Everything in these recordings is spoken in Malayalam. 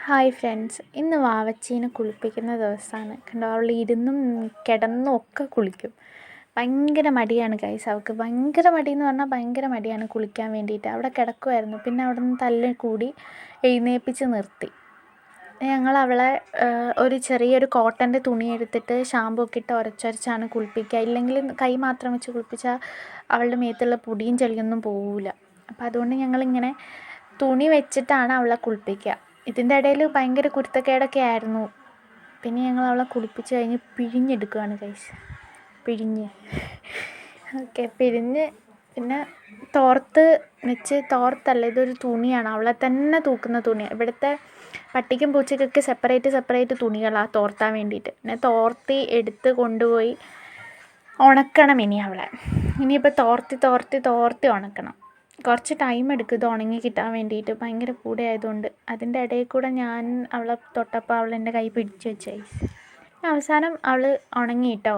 ഹായ് ഫ്രണ്ട്സ്, ഇന്ന് വാവച്ചീനെ കുളിപ്പിക്കുന്ന ദിവസമാണ്. കണ്ടോ, അവൾ ഇരുന്നും കിടന്നും ഒക്കെ കുളിക്കും. ഭയങ്കര മടിയാണ് ഗൈസ്. അവൾക്ക് ഭയങ്കര മടിയെന്ന് പറഞ്ഞാൽ ഭയങ്കര മടിയാണ് കുളിക്കാൻ വേണ്ടിയിട്ട്. അവിടെ കിടക്കുമായിരുന്നു, പിന്നെ അവിടെ നിന്ന് തല്ല് കൂടി എഴുന്നേൽപ്പിച്ച് നിർത്തി. ഞങ്ങൾ അവളെ ഒരു ചെറിയൊരു കോട്ടൻ്റെ തുണി എടുത്തിട്ട് ഷാമ്പു ഒക്കെ ഇട്ട് ഉരച്ചുരച്ചാണ് കുളിപ്പിക്കുക. ഇല്ലെങ്കിൽ കൈ മാത്രം വെച്ച് കുളിപ്പിച്ചാൽ അവളുടെ മേത്തുള്ള പൊടിയും ചെളിയൊന്നും പോവില്ല. അപ്പോൾ അതുകൊണ്ട് ഞങ്ങളിങ്ങനെ തുണി വെച്ചിട്ടാണ് അവളെ കുളിപ്പിക്കുക. ഇതിൻ്റെ ഇടയിൽ ഭയങ്കര കുരുത്തക്കേടൊക്കെ ആയിരുന്നു. പിന്നെ ഞങ്ങൾ അവളെ കുളിപ്പിച്ച് കഴിഞ്ഞ് പിഴിഞ്ഞെടുക്കുകയാണ് ഗൈസ്. പിഴിഞ്ഞ് പിന്നെ തോർത്ത് വെച്ച്, തോർത്തല്ല, ഇതൊരു തുണിയാണ്, അവളെ തന്നെ തൂക്കുന്ന തുണിയാണ്. ഇവിടുത്തെ പട്ടിക്കും പൂച്ചയ്ക്കൊക്കെ സെപ്പറേറ്റ് തുണികളാണ് തോർത്താൻ വേണ്ടിയിട്ട്. പിന്നെ തോർത്തി എടുത്ത് കൊണ്ടുപോയി ഉണക്കണം. ഇനിയിപ്പോൾ തോർത്തി ഉണക്കണം. കുറച്ച് ടൈം എടുക്കും ഇത് ഉണങ്ങി കിട്ടാൻ വേണ്ടിയിട്ട്, ഭയങ്കര കൂടെ ആയതുകൊണ്ട്. അതിൻ്റെ ഇടയിൽ കൂടെ ഞാൻ അവളെ തൊട്ടപ്പോൾ അവൾ എൻ്റെ കൈ പിടിച്ച് വെച്ചായി. അവസാനം അവൾ ഉണങ്ങി കേട്ടോ.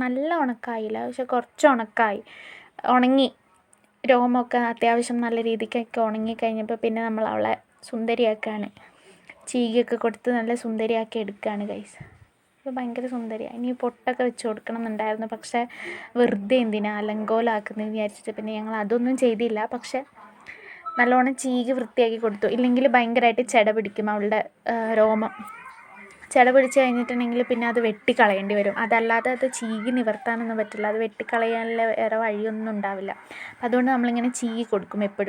നല്ല ഉണക്കായില്ല, പക്ഷെ കുറച്ച് ഉണങ്ങി. രോമമൊക്കെ അത്യാവശ്യം നല്ല രീതിക്കൊക്കെ ഉണങ്ങി കഴിഞ്ഞപ്പോൾ പിന്നെ നമ്മൾ അവളെ സുന്ദരിയാക്കുകയാണ്. ചീകിയൊക്കെ കൊടുത്ത് നല്ല സുന്ദരിയാക്കി എടുക്കുകയാണ് ഗൈസ്. അപ്പോൾ ഭയങ്കര സുന്ദരിയാണ്. ഇനി പൊട്ടൊക്കെ വെച്ച് കൊടുക്കണം എന്നുണ്ടായിരുന്നു, പക്ഷേ വെറുതെ എന്തിനാ അലങ്കോലമാക്കുന്നതെന്ന് വിചാരിച്ചിട്ട് പിന്നെ ഞങ്ങൾ അതൊന്നും ചെയ്തില്ല. പക്ഷേ നല്ലോണം ചീകി വൃത്തിയാക്കി കൊടുത്തു. ഇല്ലെങ്കിൽ ഭയങ്കരമായിട്ട് ചെട പിടിക്കും അവളുടെ രോമം. ചെട പിടിച്ച് കഴിഞ്ഞിട്ടുണ്ടെങ്കിൽ പിന്നെ അത് വെട്ടിക്കളയേണ്ടി വരും. അതല്ലാതെ അത് ചീകി നിവർത്താനൊന്നും പറ്റില്ല. അത് വെട്ടിക്കളയാനുള്ള വേറെ വഴിയൊന്നും ഉണ്ടാവില്ല. അതുകൊണ്ട് നമ്മളിങ്ങനെ ചീകി കൊടുക്കും എപ്പോഴും.